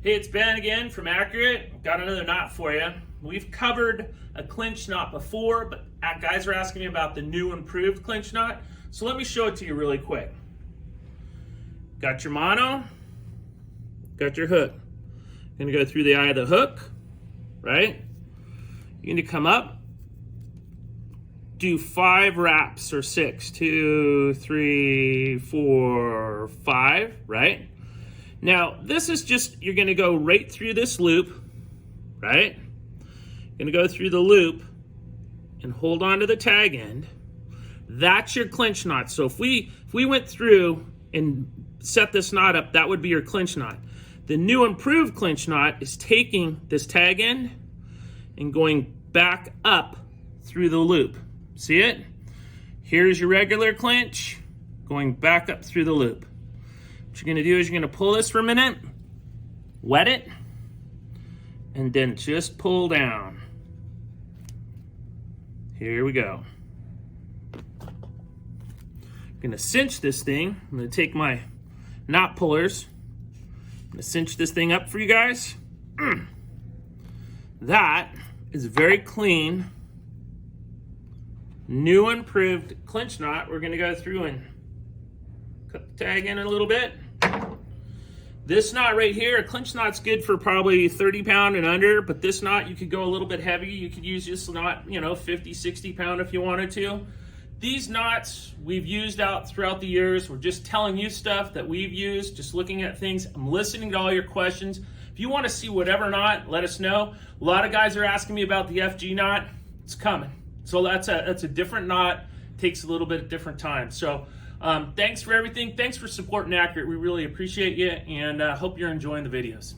Hey, it's Ben again from Accurate. Got another knot for you. We've covered a clinch knot before, but guys are asking me about the new improved clinch knot. So let me show it to you really quick. Got your mono, got your hook. You're gonna go through the eye of the hook, right? You're gonna come up, do 5 wraps or 6, 2, 3, 4, 5, right? Now, this is just, you're gonna go right through this loop, right? You're gonna go through the loop and hold on to the tag end. That's your clinch knot. So if we went through and set this knot up, that would be your clinch knot. The new improved clinch knot is taking this tag end and going back up through the loop. See it? Here's your regular clinch, going back up through the loop. What you're gonna do is you're gonna pull this for a minute, wet it, and then just pull down. Here we go. I'm gonna cinch this thing. I'm gonna take my knot pullers. I'm gonna cinch this thing up for you guys. That is a very clean, new improved clinch knot. We're gonna go through and cut the tag in a little bit. This knot right here, a clinch knot's good for probably 30 pound and under, but this knot you could go a little bit heavy. You could use this knot, 50, 60 pound if you wanted to. These knots we've used out throughout the years. We're just telling you stuff that we've used, just looking at things. I'm listening to all your questions. If you want to see whatever knot, let us know. A lot of guys are asking me about the FG knot. It's coming. So that's a different knot. Takes a little bit of different time. So thanks for everything. Thanks for supporting Accurate. We really appreciate you, and hope you're enjoying the videos.